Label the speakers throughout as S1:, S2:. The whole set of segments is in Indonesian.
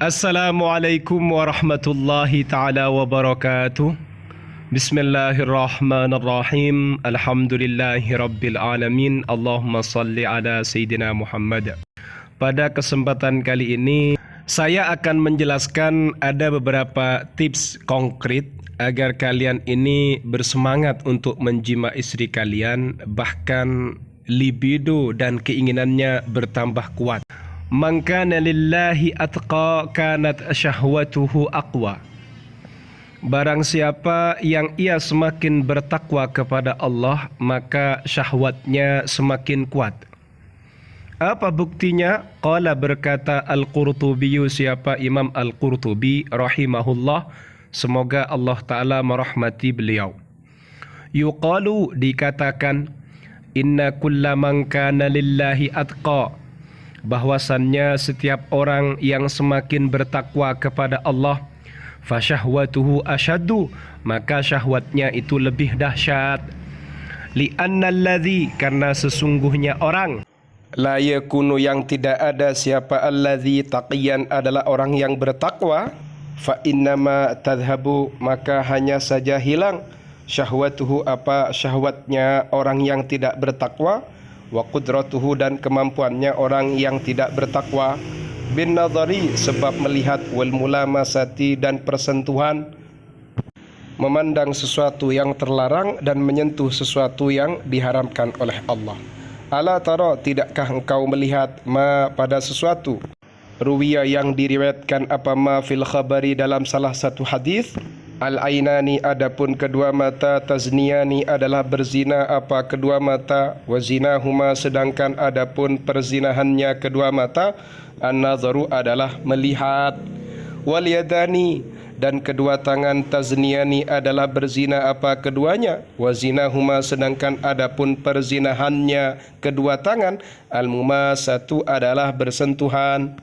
S1: Assalamualaikum warahmatullahi ta'ala wabarakatuh. Bismillahirrahmanirrahim. Alhamdulillahi rabbil alamin. Allahumma salli ala Sayyidina Muhammad. Pada kesempatan kali ini saya akan menjelaskan ada beberapa tips konkret agar kalian ini bersemangat untuk menjima istri kalian, bahkan libido dan keinginannya bertambah kuat. Man kana lillahi atqa kanat syahwatuhu aqwa. Barang siapa yang ia semakin bertakwa kepada Allah, maka syahwatnya semakin kuat. Apa buktinya? Qala, berkata Al-Qurtubi, siapa Imam Al-Qurtubi rahimahullah, semoga Allah Ta'ala merahmati beliau. Yuqalu, dikatakan, inna kulla man kana lillahi atqa, bahwasannya setiap orang yang semakin bertakwa kepada Allah, fasyahwatuhu asyaddu, maka syahwatnya itu lebih dahsyat. Li'anna alladhi, karena sesungguhnya orang, la yakunu, yang tidak ada, siapa alladhi taqiyan, adalah orang yang bertakwa, fa innama tadhabu, maka hanya saja hilang, syahwatuhu, apa syahwatnya orang yang tidak bertakwa, wa qudratuhu, dan kemampuannya orang yang tidak bertakwa, bin nadhari, sebab melihat, wal mulamasati, dan persentuhan, memandang sesuatu yang terlarang dan menyentuh sesuatu yang diharamkan oleh Allah. Ala tara, tidakkah engkau melihat, ma, pada sesuatu, ruwiya, yang diriwayatkan, apa, ma fil khabari, dalam salah satu hadis, al-ainani, adapun kedua mata, tazniyani, adalah berzina, apa, kedua mata, wazinahuma, sedangkan adapun perzinahannya kedua mata, an-nadharu, adalah melihat, wal yadani, dan kedua tangan, tazniyani, adalah berzina, apa, keduanya, wazinahuma, sedangkan adapun perzinahannya kedua tangan, al-mumasatu, adalah bersentuhan.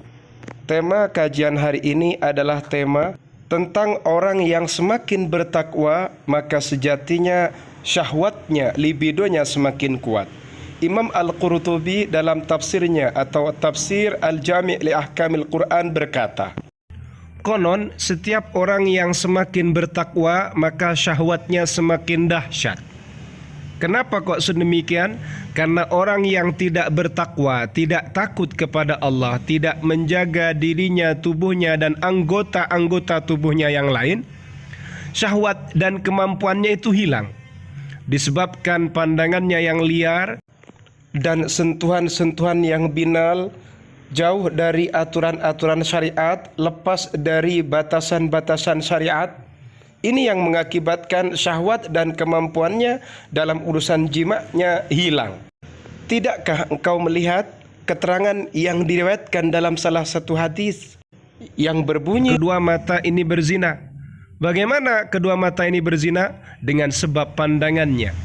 S1: Tema kajian hari ini adalah tema tentang orang yang semakin bertakwa, maka sejatinya syahwatnya, libidonya semakin kuat. Imam Al-Qurtubi dalam tafsirnya atau tafsir Al-Jami' li Ahkamil Quran berkata, konon setiap orang yang semakin bertakwa, maka syahwatnya semakin dahsyat. Kenapa kok sedemikian? Karena orang yang tidak bertakwa, tidak takut kepada Allah, tidak menjaga dirinya, tubuhnya, dan anggota-anggota tubuhnya yang lain, syahwat dan kemampuannya itu hilang. Disebabkan pandangannya yang liar dan sentuhan-sentuhan yang binal, jauh dari aturan-aturan syariat, lepas dari batasan-batasan syariat. Ini yang mengakibatkan syahwat dan kemampuannya dalam urusan jima'nya hilang. Tidakkah engkau melihat keterangan yang diriwayatkan dalam salah satu hadis yang berbunyi, kedua mata ini berzina. Bagaimana kedua mata ini berzina? Dengan sebab pandangannya.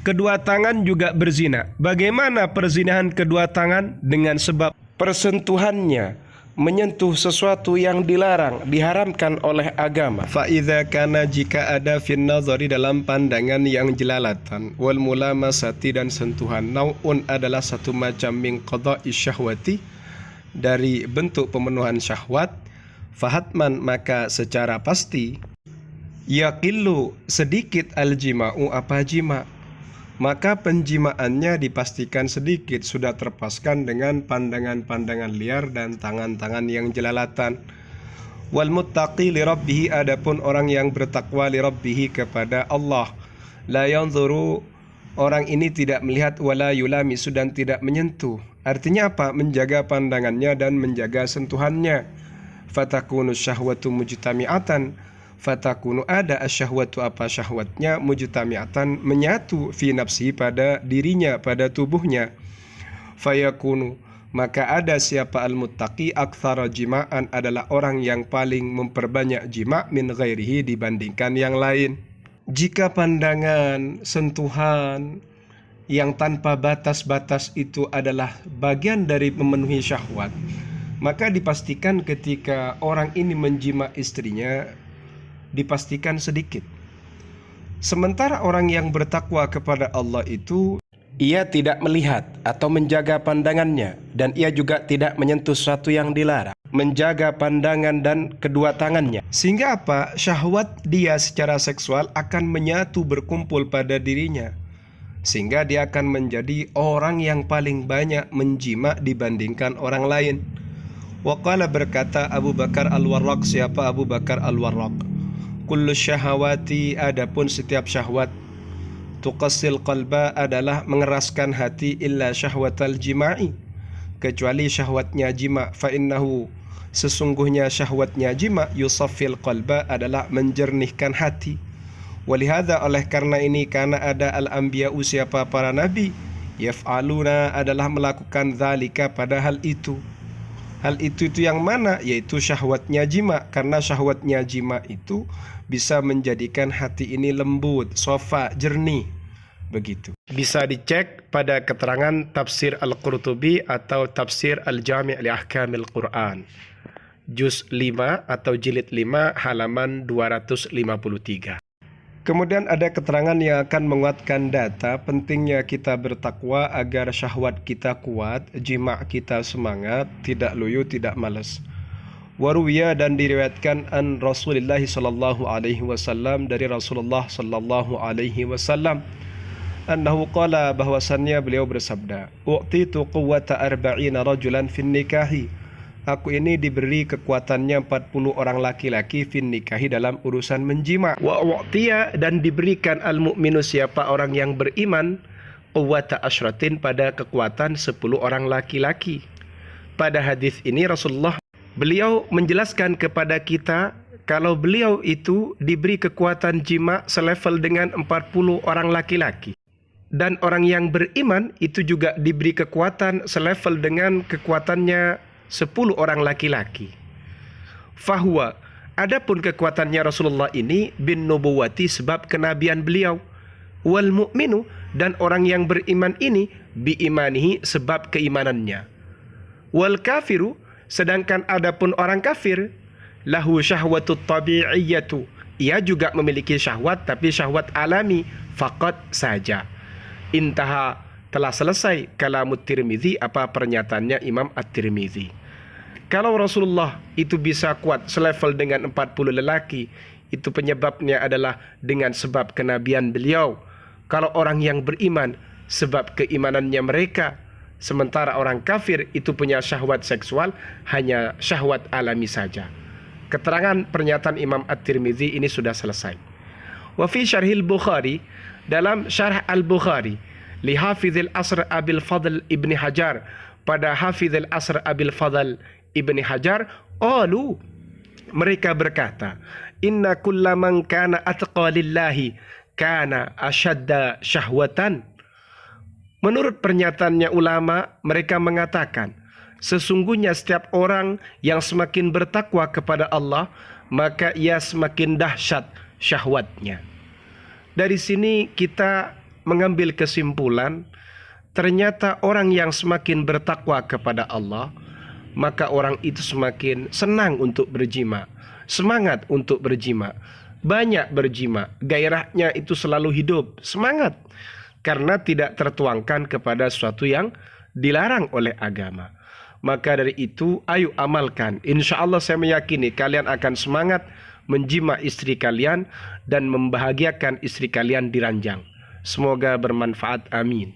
S1: Kedua tangan juga berzina. Bagaimana perzinahan kedua tangan? Dengan sebab persentuhannya, menyentuh sesuatu yang dilarang, diharamkan oleh agama. Fa'idha kana, jika ada fin nazari, dalam pandangan yang jelalatan, wal mulamasati, dan sentuhan, nau'un, adalah satu macam, min qada'i syahwati, dari bentuk pemenuhan syahwat, fahatman, maka secara pasti, yaqillu, sedikit, al-jima'u, apa jima', maka penjimaannya dipastikan sedikit, sudah terpaskan dengan pandangan-pandangan liar dan tangan-tangan yang jelalatan. Wal muttaqi li rabbih, adapun orang yang bertakwa li rabbih, kepada Allah, la yanzuru, orang ini tidak melihat, wala yulamisu, dan tidak menyentuh. Artinya apa? Menjaga pandangannya dan menjaga sentuhannya. Fatakunu syahwatu mujtami'atan, fatakunu, ada asyahwatu, apa syahwatnya, mujtami'atan, menyatu, fi nafsi, pada dirinya, pada tubuhnya. Fayakunu, maka ada siapa al-muttaqi, aktsara jima'an, adalah orang yang paling memperbanyak jima' min ghairihi, dibandingkan yang lain. Jika pandangan, sentuhan yang tanpa batas-batas itu adalah bagian dari memenuhi syahwat, maka dipastikan ketika orang ini menjima istrinya, dipastikan sedikit. Sementara orang yang bertakwa kepada Allah itu, ia tidak melihat atau menjaga pandangannya, dan ia juga tidak menyentuh sesuatu yang dilarang, menjaga pandangan dan kedua tangannya. Sehingga apa? Syahwat dia secara seksual akan menyatu berkumpul pada dirinya, sehingga dia akan menjadi orang yang paling banyak menjima dibandingkan orang lain. Waqala, berkata Abu Bakar Al-Warraq. Siapa Abu Bakar Al-Warraq? Kullu syahawati, adapun setiap syahwat, tuqassil qalba, adalah mengeraskan hati, illa syahwatal jima'i, kecuali syahwatnya jima. Fa innahu, sesungguhnya syahwatnya jima, yusaffil qalba, adalah menjernihkan hati. Walihada, oleh karena ini, karena ada al-anbiya'u, siapa para nabi, yaf'aluna, adalah melakukan dzalika, pada hal itu. Hal itu yang mana? Yaitu syahwatnya jima. Karena syahwatnya jima itu bisa menjadikan hati ini lembut, sofa, jernih. Begitu. Bisa dicek pada keterangan tafsir Al-Qurtubi atau tafsir Al-Jami' li Ahkamil Quran, juz 5 atau jilid 5 halaman 253. Kemudian ada keterangan yang akan menguatkan data pentingnya kita bertakwa agar syahwat kita kuat, jima' kita semangat, tidak loyo, tidak malas. Waruwiya, dan diriwayatkan an Rasulullah sallallahu alaihi wasallam, dari Rasulullah sallallahu alaihi wasallam, annahu qala, bahwasannya beliau bersabda, u'titu quwwata 40 rajulan fin nikahi, aku ini diberi kekuatannya 40 orang laki-laki fin nikahi, dalam urusan menjima. Wa u'tiya, dan diberikan al-mu'minu, siapa orang yang beriman, quwwata asyratin, pada kekuatan 10 orang laki-laki. Pada hadis ini Rasulullah, beliau menjelaskan kepada kita kalau beliau itu diberi kekuatan jima selevel dengan 40 orang laki-laki. Dan orang yang beriman itu juga diberi kekuatan selevel dengan kekuatannya 10 orang laki-laki. Fahuwa, adapun kekuatannya Rasulullah ini bin nubuwati, sebab kenabian beliau. Wal mu'minu, dan orang yang beriman ini bi imanihi, sebab keimanannya. Wal kafiru, sedangkan adapun orang kafir, lahu syahwatut tabi'iyyatu, ia juga memiliki syahwat, tapi syahwat alami, faqat saja. Intaha, telah selesai kalamut Tirmizi, apa pernyataannya Imam At-Tirmizi. Kalau Rasulullah itu bisa kuat selevel dengan 40 lelaki, itu penyebabnya adalah dengan sebab kenabian beliau. Kalau orang yang beriman, sebab keimanannya mereka. Sementara orang kafir itu punya syahwat seksual, hanya syahwat alami saja. Keterangan pernyataan Imam At-Tirmizi ini sudah selesai. Wa fi syarhil Bukhari, dalam syarh Al-Bukhari, li Hafizil Asr Abil Fadl Ibni Hajar, pada Hafizil Asr Abil Fadl Ibni Hajar, qalu, mereka berkata, inna kulla man kana atqa lillahi kana asyadda syahwatan. Menurut pernyataannya ulama, mereka mengatakan, sesungguhnya setiap orang yang semakin bertakwa kepada Allah, maka ia semakin dahsyat syahwatnya. Dari sini kita mengambil kesimpulan, ternyata orang yang semakin bertakwa kepada Allah, maka orang itu semakin senang untuk berjima, semangat untuk berjima, banyak berjima, gairahnya itu selalu hidup, semangat, karena tidak tertuangkan kepada sesuatu yang dilarang oleh agama. Maka dari itu, ayo amalkan. Insya Allah saya meyakini kalian akan semangat menjima istri kalian dan membahagiakan istri kalian di ranjang. Semoga bermanfaat. Amin.